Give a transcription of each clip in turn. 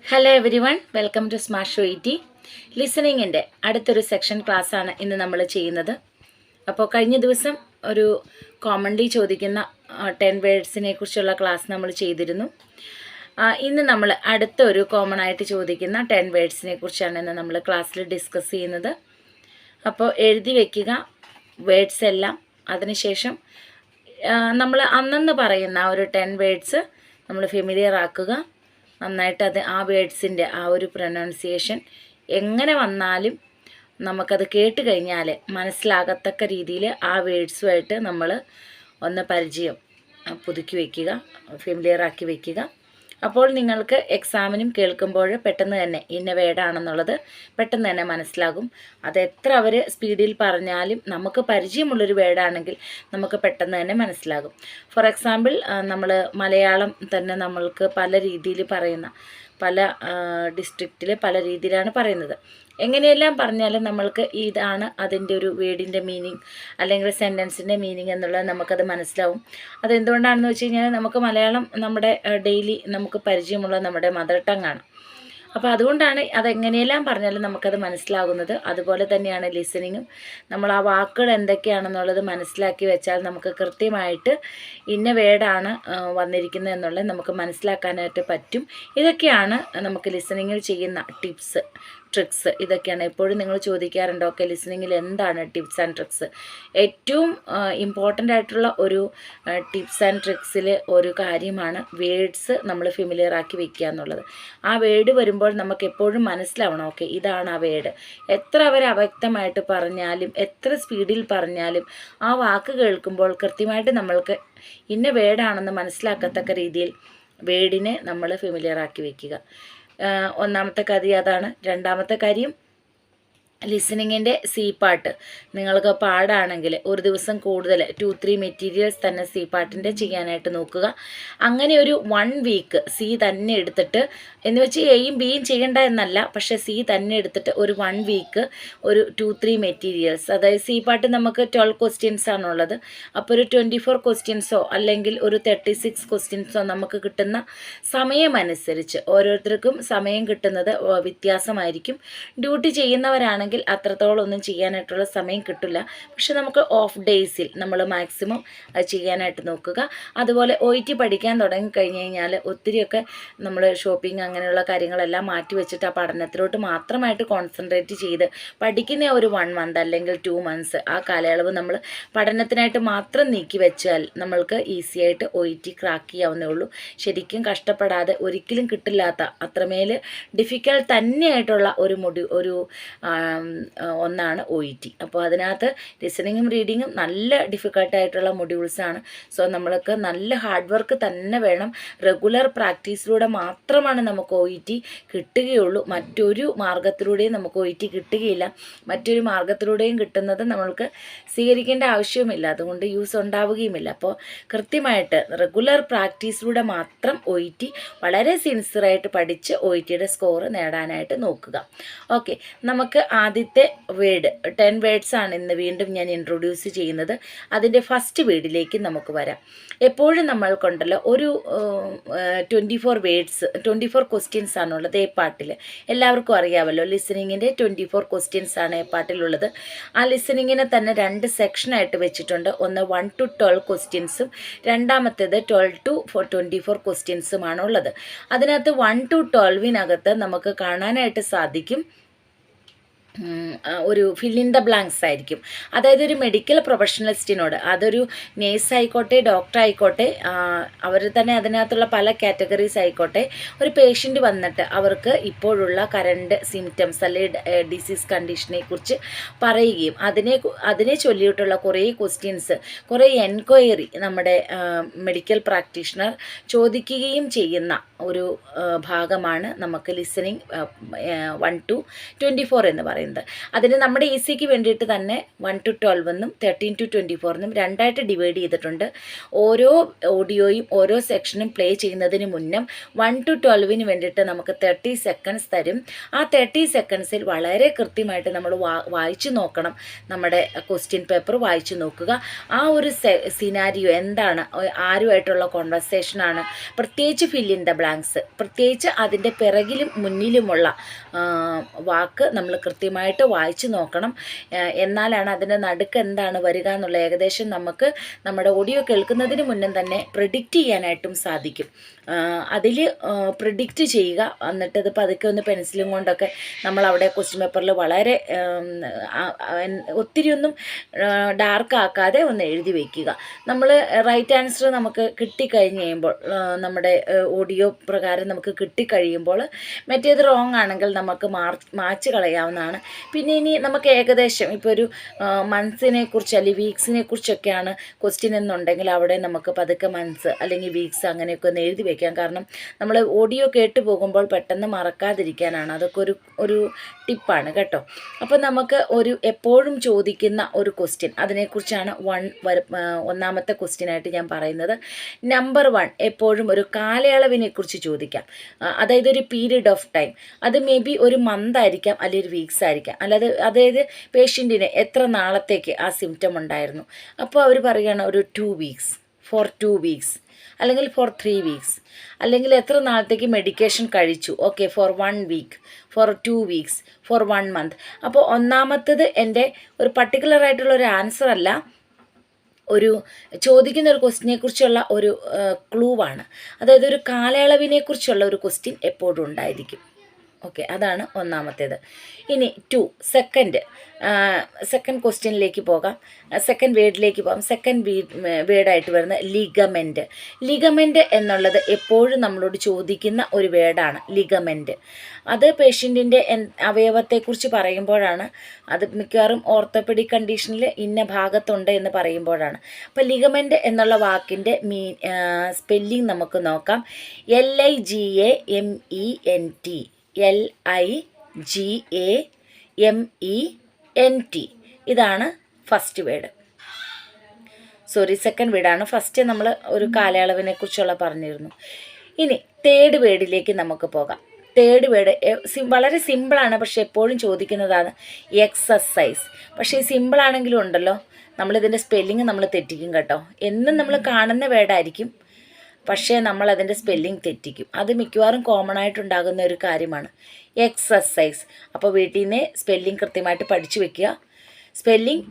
Hello everyone, welcome to smart show 80. ലിസണിങ്ങിൻ്റെ അടുത്തൊരു section ക്ലാസ്സാണ് ഇന്ന് നമ്മൾ ചെയ്യുന്നത്. അപ്പോൾ കഴിഞ്ഞ ദിവസം ഒരു കോമൺലി ചോദിക്കുന്ന 10 വേർഡ്സിനെ കുറിച്ചുള്ള ക്ലാസ് നമ്മൾ ചെയ്തിരുന്നു. ഇന്ന് നമ്മൾ അടുത്തൊരു കോമൺ ആയിട്ട് ചോദിക്കുന്ന 10 വേർഡ്സിനെ കുറിച്ചാണ് ഇന്ന് നമ്മൾ ക്ലാസ്സിൽ ഡിസ്കസ് ചെയ്യുന്നത്. അപ്പോൾ എഴുതി വയ്ക്കുക വേർഡ്സ് എല്ലാം. അതിനുശേഷം നമ്മൾ അന്നന്ന് പറയുന്ന ഒരു 10 വേർഡ്സ് നമ്മൾ ഫെമിലിയർ ആക്കുക. നന്നായിട്ട് ആ വേർഡ്സിൻ്റെ ആ ഒരു പ്രൊനൗൺസിയേഷൻ എങ്ങനെ വന്നാലും നമുക്കത് കേട്ട് കഴിഞ്ഞാൽ മനസ്സിലാകത്തക്ക രീതിയിൽ ആ വേർഡ്സുമായിട്ട് നമ്മൾ ഒന്ന് പരിചയം പുതുക്കി വയ്ക്കുക, ഫെമിലിയർ ആക്കി വയ്ക്കുക. അപ്പോൾ നിങ്ങൾക്ക് എക്സാമിനും കേൾക്കുമ്പോൾ പെട്ടെന്ന് തന്നെ ഇന്ന വേർഡാണെന്നുള്ളത് പെട്ടെന്ന് തന്നെ മനസ്സിലാകും. അത് എത്ര അവർ സ്പീഡിൽ പറഞ്ഞാലും നമുക്ക് പരിചയമുള്ളൊരു വേർഡാണെങ്കിൽ നമുക്ക് പെട്ടെന്ന് തന്നെ മനസ്സിലാകും. ഫോർ എക്സാമ്പിൾ, നമ്മൾ മലയാളം തന്നെ നമ്മൾക്ക് പല രീതിയിൽ പറയുന്ന പല ഡിസ്ട്രിക്റ്റിൽ പല രീതിയിലാണ് പറയുന്നത്. എങ്ങനെയെല്ലാം പറഞ്ഞാലും നമ്മൾക്ക് ഇതാണ് അതിൻ്റെ ഒരു വേർഡിൻ്റെ മീനിങ് അല്ലെങ്കിൽ സെൻറ്റൻസിൻ്റെ മീനിങ് എന്നുള്ളത് നമുക്കത് മനസ്സിലാവും. അതെന്തുകൊണ്ടാണെന്ന് വെച്ച് കഴിഞ്ഞാൽ നമുക്ക് മലയാളം നമ്മുടെ ഡെയിലി നമുക്ക് പരിചയമുള്ള നമ്മുടെ മദർ ടങ്ങാണ്. അപ്പോൾ അതുകൊണ്ടാണ് അതെങ്ങനെയെല്ലാം പറഞ്ഞാലും നമുക്കത് മനസ്സിലാകുന്നത്. അതുപോലെ തന്നെയാണ് ലിസണിങ്ങും. നമ്മൾ ആ വാക്കുകൾ എന്തൊക്കെയാണെന്നുള്ളത് മനസ്സിലാക്കി വെച്ചാൽ നമുക്ക് കൃത്യമായിട്ട് ഇന്ന വേർഡാണ് വന്നിരിക്കുന്നത് എന്നുള്ളത് നമുക്ക് മനസ്സിലാക്കാനായിട്ട് പറ്റും. ഇതൊക്കെയാണ് നമുക്ക് ലിസണിങ്ങിൽ ചെയ്യുന്ന ടിപ്സ്, ട്രിക്സ്. ഇതൊക്കെയാണ് എപ്പോഴും നിങ്ങൾ ചോദിക്കാറുണ്ട്, ഓക്കെ ലിസണിങ്ങിൽ എന്താണ് ടിപ്സ് ആൻഡ് ട്രിക്സ്? ഏറ്റവും ഇമ്പോർട്ടൻ്റ് ആയിട്ടുള്ള ഒരു ടിപ്സ് ആൻഡ് ട്രിക്സിൽ ഒരു കാര്യമാണ് വേർഡ്സ് നമ്മൾ ഫെമിലിയർ ആക്കി വെക്കുക എന്നുള്ളത്. ആ വേർഡ് വരുമ്പോൾ നമുക്ക് എപ്പോഴും മനസ്സിലാവണം, ഓക്കെ ഇതാണ് ആ വേർഡ്. എത്ര അവർ അവ്യക്തമായിട്ട് പറഞ്ഞാലും എത്ര സ്പീഡിൽ പറഞ്ഞാലും ആ വാക്ക് കേൾക്കുമ്പോൾ കൃത്യമായിട്ട് നമ്മൾക്ക് ഇന്ന വേർഡാണെന്ന് മനസ്സിലാക്കത്തക്ക രീതിയിൽ വേർഡിനെ നമ്മൾ ഫെമിലിയർ ആക്കി വെക്കുക. ഒന്നാമത്തെ കാര്യം അതാണ്. രണ്ടാമത്തെ കാര്യം, ലിസണിങ്ങിൻ്റെ സി പാർട്ട് നിങ്ങൾക്ക് പാടാണെങ്കിൽ ഒരു ദിവസം കൂടുതൽ 2-3 മെറ്റീരിയൽസ് തന്നെ സി പാർട്ടിൻ്റെ ചെയ്യാനായിട്ട് നോക്കുക. അങ്ങനെ ഒരു 1 വീക്ക് സി തന്നെ എടുത്തിട്ട്, എന്ന് വെച്ച് എയും ബിയും ചെയ്യേണ്ട എന്നല്ല, പക്ഷേ സി തന്നെ എടുത്തിട്ട് ഒരു 1 വീക്ക് ഒരു 2-3 മെറ്റീരിയൽസ്, അതായത് സി പാർട്ട് നമുക്ക് 12 ക്വസ്റ്റ്യൻസ് ആണുള്ളത്. അപ്പോൾ ഒരു 24 ക്വസ്റ്റ്യൻസോ അല്ലെങ്കിൽ ഒരു 36 ക്വസ്റ്റ്യൻസോ നമുക്ക് കിട്ടുന്ന സമയമനുസരിച്ച് ഓരോരുത്തർക്കും സമയം കിട്ടുന്നത് വ്യത്യാസമായിരിക്കും. ഡ്യൂട്ടി ചെയ്യുന്നവരാണെങ്കിൽ അത്രത്തോളം ഒന്നും ചെയ്യാനായിട്ടുള്ള സമയം കിട്ടില്ല. പക്ഷെ നമുക്ക് ഓഫ് ഡേയ്സിൽ നമ്മൾ മാക്സിമം അത് ചെയ്യാനായിട്ട് നോക്കുക. അതുപോലെ OET പഠിക്കാൻ തുടങ്ങിക്കഴിഞ്ഞ് കഴിഞ്ഞാൽ ഒത്തിരിയൊക്കെ നമ്മൾ ഷോപ്പിംഗ് അങ്ങനെയുള്ള കാര്യങ്ങളെല്ലാം മാറ്റി വെച്ചിട്ട് ആ പഠനത്തിലോട്ട് മാത്രമായിട്ട് കോൺസെൻട്രേറ്റ് ചെയ്ത് പഠിക്കുന്ന ഒരു 1 മന്ത് അല്ലെങ്കിൽ 2 മന്ത്സ് ആ കാലയളവ് നമ്മൾ പഠനത്തിനായിട്ട് മാത്രം നീക്കി വെച്ചാൽ നമ്മൾക്ക് ഈസി ആയിട്ട് OET ക്രാക്ക് ചെയ്യാവുന്നേ ഉള്ളൂ. ശരിക്കും കഷ്ടപ്പെടാതെ ഒരിക്കലും കിട്ടില്ലാത്ത അത്രമേൽ ഡിഫിക്കൽട്ട് തന്നെയായിട്ടുള്ള ഒരു ഒന്നാണ് OET. അപ്പോൾ അതിനകത്ത് ലിസണിങ്ങും റീഡിങ്ങും നല്ല ഡിഫിക്കൽട്ടായിട്ടുള്ള മൊഡ്യൂൾസാണ്. സോ നമ്മൾക്ക് നല്ല ഹാർഡ് വർക്ക് തന്നെ വേണം. റെഗുലർ പ്രാക്ടീസിലൂടെ മാത്രമാണ് നമുക്ക് OET കിട്ടുകയുള്ളൂ. മറ്റൊരു മാർഗത്തിലൂടെയും നമുക്ക് OET കിട്ടുകയില്ല. മറ്റൊരു മാർഗത്തിലൂടെയും കിട്ടുന്നത് നമ്മൾക്ക് സ്വീകരിക്കേണ്ട ആവശ്യവുമില്ല, അതുകൊണ്ട് യൂസ് ഉണ്ടാവുകയുമില്ല. അപ്പോൾ കൃത്യമായിട്ട് റെഗുലർ പ്രാക്ടീസിലൂടെ മാത്രം OET വളരെ സിൻസിയറായിട്ട് പഠിച്ച് OETയുടെ സ്കോർ നേടാനായിട്ട് നോക്കുക. ഓക്കെ, നമുക്ക് ആദ്യത്തെ വേർഡ് 10 വേർഡ്സ് ആണ് ഇന്ന് വീണ്ടും ഞാൻ ഇൻട്രൊഡ്യൂസ് ചെയ്യുന്നത്. അതിൻ്റെ ഫസ്റ്റ് വേർഡിലേക്ക് നമുക്ക് വരാം. എപ്പോഴും നമ്മൾക്കുണ്ടല്ലോ ഒരു 24 വേർഡ്സ് 24 ക്വസ്റ്റ്യൻസ് ആണുള്ളത് എ പാർട്ടിൽ. എല്ലാവർക്കും അറിയാമല്ലോ ലിസണിങ്ങിൻ്റെ 24 ക്വസ്റ്റ്യൻസ് ആണ് എ പാർട്ടിലുള്ളത്. ആ ലിസണിങ്ങിനെ തന്നെ 2 സെക്ഷനായിട്ട് വെച്ചിട്ടുണ്ട്. ഒന്ന് 1 to 12 ക്വസ്റ്റ്യൻസും രണ്ടാമത്തേത് 12 to 24 ക്വസ്റ്റ്യൻസുമാണുള്ളത്. അതിനകത്ത് 1 to 12 നമുക്ക് കാണാനായിട്ട് സാധിക്കും ഒരു ഫിൽ ഇൻ ദ ബ്ലാങ്ക്സ് ആയിരിക്കും. അതായത് ഒരു മെഡിക്കൽ പ്രൊഫഷണലിസ്റ്റിനോട്, അതൊരു നേഴ്സ് ആയിക്കോട്ടെ ഡോക്ടർ ആയിക്കോട്ടെ, അവർ തന്നെ അതിനകത്തുള്ള പല കാറ്റഗറീസ് ആയിക്കോട്ടെ, ഒരു പേഷ്യൻ്റ് വന്നിട്ട് അവർക്ക് ഇപ്പോഴുള്ള കറണ്ട് സിംറ്റംസ് അല്ലെങ്കിൽ ഡിസീസ് കണ്ടീഷനെ കുറിച്ച് പറയുകയും അതിനെ ചൊല്ലിയിട്ടുള്ള കുറേ ക്വസ്റ്റ്യൻസ്, കുറേ എൻക്വയറി നമ്മുടെ മെഡിക്കൽ പ്രാക്ടീഷണർ ചോദിക്കുകയും ചെയ്യുന്ന ഒരു ഭാഗമാണ് നമുക്ക് ലിസണിങ് 1 to 24 എന്ന് പറയുന്നത്. പറയുന്നത്. അതിന് നമ്മുടെ ഈസിക്ക് വേണ്ടിയിട്ട് തന്നെ 1 to 12 എന്നും 13 to 24 എന്നും രണ്ടായിട്ട് ഡിവൈഡ് ചെയ്തിട്ടുണ്ട്. ഓരോ ഓഡിയോയും ഓരോ സെക്ഷനും പ്ലേ ചെയ്യുന്നതിന് മുന്നും 1 to 12 വേണ്ടിയിട്ട് നമുക്ക് 30 seconds തരും. ആ 30 secondsൽ വളരെ കൃത്യമായിട്ട് നമ്മൾ വായിച്ചു നോക്കണം. നമ്മുടെ ക്വസ്റ്റ്യൻ പേപ്പർ വായിച്ചു നോക്കുക. ആ ഒരു സിനാരിയോ എന്താണ്, ആരുമായിട്ടുള്ള കോൺവെർസേഷനാണ്, പ്രത്യേകിച്ച് ഫിൽ ഇൻ ദ ബ്ലാങ്ക്സ്, പ്രത്യേകിച്ച് അതിൻ്റെ പിറകിലും മുന്നിലുമുള്ള വാക്ക് നമ്മൾ കൃത്യമായിട്ട് വായിച്ചു നോക്കണം. എന്നാലാണ് അതിൻ്റെ നടുക്ക് എന്താണ് വരിക എന്നുള്ള ഏകദേശം നമുക്ക് നമ്മുടെ ഓഡിയോ കേൾക്കുന്നതിന് മുന്നേ തന്നെ പ്രിഡിക്റ്റ് ചെയ്യാനായിട്ടും സാധിക്കും. അതിൽ പ്രിഡിക്റ്റ് ചെയ്യുക. എന്നിട്ടത് പതുക്കെ ഒന്ന് പെൻസിലും കൊണ്ടൊക്കെ നമ്മൾ അവിടെ ക്വസ്റ്റ്യൻ പേപ്പറിൽ വളരെ ഒത്തിരിയൊന്നും ഡാർക്ക് ആക്കാതെ ഒന്ന് എഴുതി വയ്ക്കുക. നമ്മൾ റൈറ്റ് ആൻസർ നമുക്ക് കിട്ടിക്കഴിഞ്ഞ് കഴിയുമ്പോൾ, നമ്മുടെ ഓഡിയോ പ്രകാരം നമുക്ക് കിട്ടിക്കഴിയുമ്പോൾ മറ്റേത് റോങ് ആണെങ്കിൽ നമുക്ക് മാച്ച് കളയാവുന്നതാണ്. പിന്നെ ഇനി നമുക്ക് ഏകദേശം ഇപ്പോൾ ഒരു മന്ത്സിനെ കുറിച്ച് അല്ലെങ്കിൽ വീക്സിനെ കുറിച്ചൊക്കെയാണ് ക്വസ്റ്റ്യൻ എന്നുണ്ടെങ്കിൽ അവിടെ നമുക്ക് പതുക്കെ മന്ത്സ് അല്ലെങ്കിൽ വീക്സ് അങ്ങനെയൊക്കെ ഒന്ന് എഴുതി വയ്ക്കാം. കാരണം നമ്മൾ ഓഡിയോ കേട്ട് പോകുമ്പോൾ പെട്ടെന്ന് മറക്കാതിരിക്കാനാണ്. അതൊക്കെ ഒരു ടിപ്പാണ് കേട്ടോ. അപ്പോൾ നമുക്ക് എപ്പോഴും ചോദിക്കുന്ന ഒരു ക്വസ്റ്റ്യൻ, അതിനെക്കുറിച്ചാണ് ഒന്നാമത്തെ ക്വസ്റ്റ്യനായിട്ട് ഞാൻ പറയുന്നത്. നമ്പർ 1, എപ്പോഴും ഒരു കാലയളവിനെക്കുറിച്ച് ചോദിക്കാം. അതായത് ഒരു പീരീഡ് ഓഫ് ടൈം. അത് മേ ബി ഒരു മന്ത് ആയിരിക്കാം, അല്ലെങ്കിൽ ഒരു വീക്സ് ആയിരിക്കാം. അതായത് പേഷ്യൻറ്റിന് എത്ര നാളത്തേക്ക് ആ സിംറ്റം ഉണ്ടായിരുന്നു. അപ്പോൾ അവർ പറയുകയാണ് ഒരു 2 weeks, ഫോർ 2 weeks, അല്ലെങ്കിൽ ഫോർ 3 weeks, അല്ലെങ്കിൽ എത്ര നാളത്തേക്ക് മെഡിക്കേഷൻ കഴിച്ചു. Okay, for 1 week, for 2 weeks, for 1 month. അപ്പോൾ ഒന്നാമത്തത് എൻ്റെ ഒരു പർട്ടിക്കുലർ ആയിട്ടുള്ള ഒരു ആൻസർ അല്ല, ഒരു ചോദിക്കുന്ന ഒരു ക്വസ്റ്റിനെ കുറിച്ചുള്ള ഒരു ക്ലൂ ആണ്. അതായത് ഒരു കാലയളവിനെക്കുറിച്ചുള്ള ഒരു ക്വസ്റ്റ്യൻ എപ്പോഴും ഉണ്ടായിരിക്കും. ഓക്കെ, അതാണ് ഒന്നാമത്തേത്. ഇനി 2, സെക്കൻഡ് ക്വസ്റ്റ്യനിലേക്ക് പോകാം. സെക്കൻഡ് വേർഡിലേക്ക് പോകാം. സെക്കൻഡ് വേർഡായിട്ട് വരുന്ന ലിഗമെൻറ്റ്. ലിഗമെൻറ്റ് എന്നുള്ളത് എപ്പോഴും നമ്മളോട് ചോദിക്കുന്ന ഒരു വേർഡാണ് ലിഗമെൻറ്റ്. അത് പേഷ്യൻറ്റിൻ്റെ അവയവത്തെക്കുറിച്ച് പറയുമ്പോഴാണ്. അത് മിക്കവാറും ഓർത്തോപെഡിക് കണ്ടീഷനിൽ ഇന്ന ഭാഗത്തുണ്ട് എന്ന് പറയുമ്പോഴാണ്. അപ്പോൾ ലിഗമെൻറ്റ് എന്നുള്ള വാക്കിൻ്റെ സ്പെല്ലിംഗ് നമുക്ക് നോക്കാം. LIGAMENT. LIGAMENT. ഇതാണ് ഫസ്റ്റ് വേർഡ്. സെക്കൻഡ് വേർഡാണ്. ഫസ്റ്റ് നമ്മൾ ഒരു കാലയളവിനെ കുറിച്ചുള്ള പറഞ്ഞിരുന്നു. ഇനി തേർഡ് വേർഡിലേക്ക് നമുക്ക് പോകാം. തേർഡ് വേർഡ് വളരെ സിമ്പിളാണ്, പക്ഷെ എപ്പോഴും ചോദിക്കുന്നതാണ് എക്സസൈസ്. പക്ഷേ ഈ സിമ്പിളാണെങ്കിലും ഉണ്ടല്ലോ, നമ്മളിതിൻ്റെ സ്പെല്ലിങ് നമ്മൾ തെറ്റിക്കും കേട്ടോ. എന്നും നമ്മൾ കാണുന്ന വേർഡായിരിക്കും, പക്ഷേ നമ്മളതിൻ്റെ സ്പെല്ലിംഗ് തെറ്റിക്കും. അത് മിക്കവാറും കോമൺ ആയിട്ടുണ്ടാകുന്ന ഒരു കാര്യമാണ്, എക്സസൈസ്. അപ്പോൾ വീട്ടിൽ നിന്ന് സ്പെല്ലിംഗ് കൃത്യമായിട്ട് പഠിച്ചു വെക്കുക. Spelling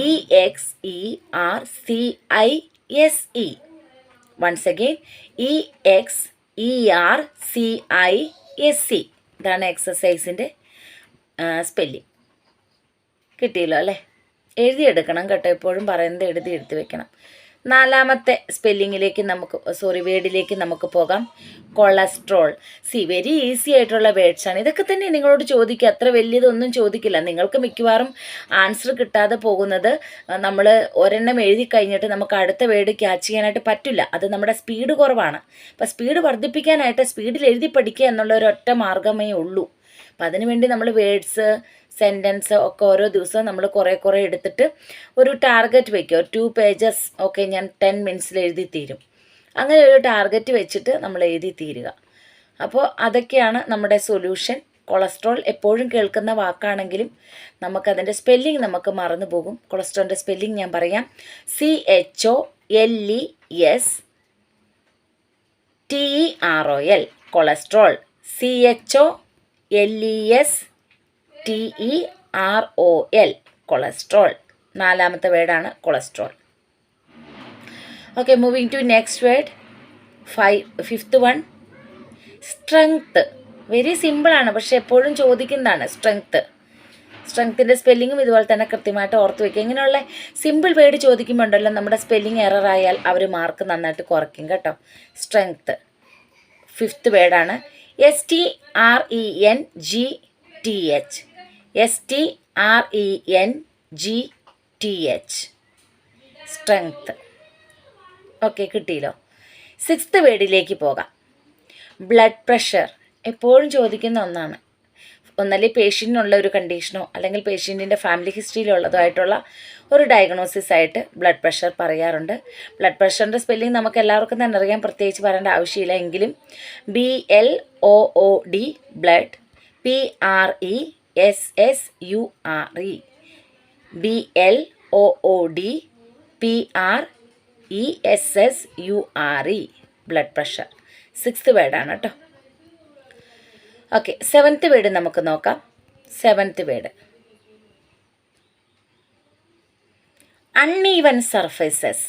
EXERCISE. Once again EXERCISE. ഇതാണ് എക്സസൈസിൻ്റെ സ്പെല്ലിംഗ്. കിട്ടിയല്ലോ അല്ലേ? എഴുതിയെടുക്കണം കേട്ടോ. എപ്പോഴും പറയുന്നത് എടുത്ത് വെക്കണം. നാലാമത്തെ വേർഡിലേക്ക് നമുക്ക് പോകാം. കൊളസ്ട്രോൾ. വെരി ഈസി ആയിട്ടുള്ള വേർഡ്സാണ്. ഇതൊക്കെ തന്നെ നിങ്ങളോട് ചോദിക്കുക. അത്ര വലിയതൊന്നും ചോദിക്കില്ല. നിങ്ങൾക്ക് മിക്കവാറും ആൻസർ കിട്ടാതെ പോകുന്നത് നമ്മൾ ഒരെണ്ണം എഴുതി കഴിഞ്ഞിട്ട് നമുക്ക് അടുത്ത വേർഡ് ക്യാച്ച് ചെയ്യാനായിട്ട് പറ്റില്ല. അത് നമ്മുടെ സ്പീഡ് കുറവാണ്. അപ്പോൾ സ്പീഡ് വർദ്ധിപ്പിക്കാനായിട്ട് സ്പീഡിൽ എഴുതി പഠിക്കുക എന്നുള്ള ഒരൊറ്റ മാർഗ്ഗമേ ഉള്ളൂ. അപ്പം അതിനുവേണ്ടി നമ്മൾ വേർഡ്സ്, സെൻറ്റൻസ് ഒക്കെ ഓരോ ദിവസവും നമ്മൾ കുറേ എടുത്തിട്ട് ഒരു ടാർഗറ്റ് വയ്ക്കുക. 2 pages ഒക്കെ ഞാൻ 10 minutes എഴുതി തീരും. അങ്ങനെ ഒരു ടാർഗറ്റ് വെച്ചിട്ട് നമ്മൾ എഴുതി തീരുക. അപ്പോൾ അതൊക്കെയാണ് നമ്മുടെ സൊല്യൂഷൻ. കൊളസ്ട്രോൾ എപ്പോഴും കേൾക്കുന്ന വാക്കാണെങ്കിലും നമുക്കതിൻ്റെ സ്പെല്ലിംഗ് നമുക്ക് മറന്നു പോകും. കൊളസ്ട്രോളിൻ്റെ സ്പെല്ലിംഗ് ഞാൻ പറയാം. CHOLESTEROL. കൊളസ്ട്രോൾ. CHOLESTEROL. കൊളസ്ട്രോൾ. നാലാമത്തെ വേർഡാണ് cholesterol. Okay, moving to next word. Fifth one, strength. Very സിമ്പിളാണ്, പക്ഷെ എപ്പോഴും ചോദിക്കുന്നതാണ് സ്ട്രെങ്ത്ത്. സ്ട്രെങ്ത്തിൻ്റെ സ്പെല്ലിങ്ങും ഇതുപോലെ തന്നെ കൃത്യമായിട്ട് ഓർത്ത് വയ്ക്കുക. ഇങ്ങനെയുള്ള സിമ്പിൾ വേർഡ് ചോദിക്കുമ്പോൾ ഉണ്ടല്ലോ, നമ്മുടെ സ്പെല്ലിംഗ് എററായാൽ അവർ മാർക്ക് നന്നായിട്ട് കുറയ്ക്കും കേട്ടോ. സ്ട്രെങ്ത്ത് ഫിഫ്ത്ത് വേർഡാണ്. STRENGTH. STRENGTH. സ്ട്രെങ്ത്ത്. ഓക്കെ, കിട്ടിയല്ലോ. സിക്സ്ത് വേർഡിലേക്ക് പോകാം. Blood pressure. എപ്പോഴും ചോദിക്കുന്ന ഒന്നാണ്. ഒന്നല്ലേ പേഷ്യൻറ്റിനുള്ള ഒരു കണ്ടീഷനോ അല്ലെങ്കിൽ പേഷ്യൻറ്റിൻ്റെ ഫാമിലി ഹിസ്റ്ററിയിലുള്ളതായിട്ടുള്ള ഒരു ഡയഗ്നോസിസ് ആയിട്ട് ബ്ലഡ് പ്രഷർ പറയാറുണ്ട്. ബ്ലഡ് പ്രഷറിൻ്റെ സ്പെല്ലിംഗ് നമുക്ക് എല്ലാവർക്കും തന്നെ അറിയാം, പ്രത്യേകിച്ച് പറയേണ്ട ആവശ്യമില്ല. എങ്കിലും BLOOD blood, PRESSURE, BLOOD PRESSURE blood pressure 6th വേർഡാണ് കേട്ടോ. ഓക്കെ, 7th വേർഡ് നമുക്ക് നോക്കാം. 7th word uneven surfaces.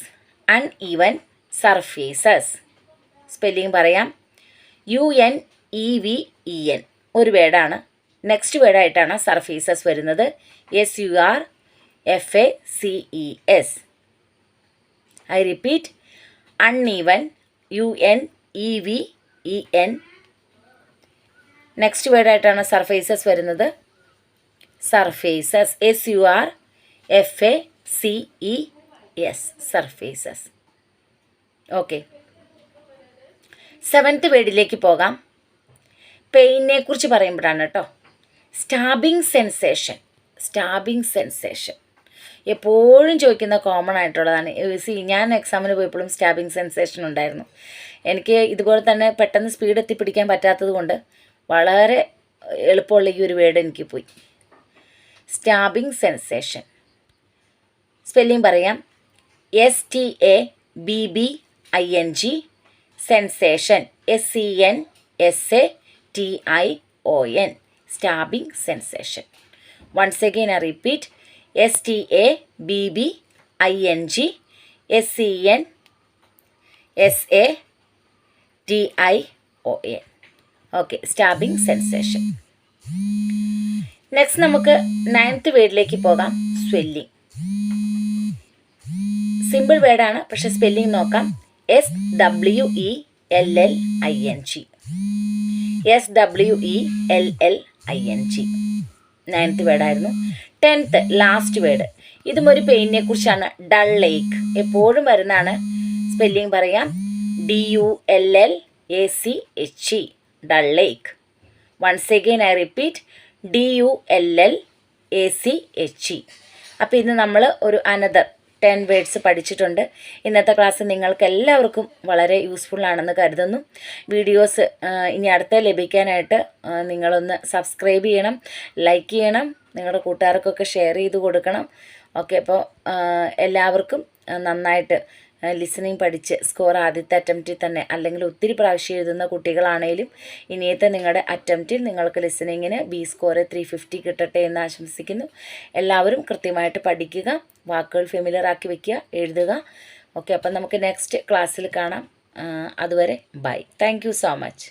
Uneven surfaces spelling പറയാം. UNEVEN ഒരു വേർഡാണ്. നെക്സ്റ്റ് വേർഡായിട്ടാണ് സർഫേസസ് വരുന്നത്. SURFACES. I repeat, uneven UNEVEN. Next വേർഡായിട്ടാണ് സർഫേസസ് വരുന്നത്. Surfaces SURFACES surfaces. Okay, 7th വേർഡിലേക്ക് പോകാം. പെയിനെ കുറിച്ച് പറയുമ്പോഴാണ് കേട്ടോ. Stabbing sensation. സ്റ്റാബിങ് സെൻസേഷൻ എപ്പോഴും ചോദിക്കുന്ന കോമൺ ആയിട്ടുള്ളതാണ്. ഞാൻ എക്സാമിന് പോയപ്പോഴും സ്റ്റാബിങ് സെൻസേഷൻ ഉണ്ടായിരുന്നു. എനിക്ക് ഇതുപോലെ തന്നെ പെട്ടെന്ന് സ്പീഡ് എത്തിപ്പിടിക്കാൻ പറ്റാത്തത് കൊണ്ട് വളരെ എളുപ്പമുള്ള ഈ ഒരു വേർഡ് എനിക്ക് പോയി. സ്റ്റാബിങ് സെൻസേഷൻ സ്പെല്ലിംഗ് പറയാം. STABBING sensation SENSATION stabbing sensation. Once again I repeat, STABBING SENSATION. ഓക്കെ, സ്റ്റാബിങ് സെൻസേഷൻ. നെക്സ്റ്റ് നമുക്ക് 9th വേർഡിലേക്ക് പോകാം. സ്വെല്ലിംഗ്. സിമ്പിൾ വേർഡാണ്, പക്ഷെ സ്പെല്ലിംഗ് നോക്കാം. SWELLING. SWELLING 9th വേർഡായിരുന്നു. 10th last word. ഇതും ഒരു പെയിനെ കുറിച്ചാണ്. ഡൾ ലേക്ക് എപ്പോഴും വരുന്നതാണ്. സ്പെല്ലിംഗ് പറയാം. DULLACHE ഡൾ ലേക്ക്. Once again I repeat, DULLACHE. അപ്പോൾ ഇന്ന് നമ്മൾ ഒരു അനദർ 10 വേർഡ്സ് പഠിച്ചിട്ടുണ്ട്. ഇന്നത്തെ ക്ലാസ് നിങ്ങൾക്ക് എല്ലാവർക്കും വളരെ യൂസ്ഫുൾ ആണെന്ന് കരുതുന്നു. വീഡിയോസ് ഇനി അടുത്ത ലഭിക്കാനായിട്ട് നിങ്ങളൊന്ന് സബ്സ്ക്രൈബ് ചെയ്യണം, ലൈക്ക് ചെയ്യണം, നിങ്ങളുടെ കൂട്ടുകാർക്കൊക്കെ ഷെയർ ചെയ്ത് കൊടുക്കണം. ഓക്കെ, അപ്പോൾ എല്ലാവർക്കും നന്നായിട്ട് ലിസണിങ് പഠിച്ച് സ്കോർ ആദ്യത്തെ അറ്റംപ്റ്റിൽ തന്നെ, അല്ലെങ്കിൽ ഒത്തിരി പ്രാവശ്യം എഴുതുന്ന കുട്ടികളാണേലും ഇനിയത്തെ നിങ്ങളുടെ അറ്റംപ്റ്റിൽ നിങ്ങൾക്ക് ലിസണിങ്ങിന് B സ്കോർ 350 കിട്ടട്ടെ എന്ന് ആശംസിക്കുന്നു. എല്ലാവരും കൃത്യമായിട്ട് പഠിക്കുക, വാക്കുകൾ ഫെമിലിയർ ആക്കി വയ്ക്കുക, എഴുതുക. ഓക്കെ, അപ്പം നമുക്ക് നെക്സ്റ്റ് ക്ലാസ്സിൽ കാണാം. അതുവരെ bye. Thank you so much.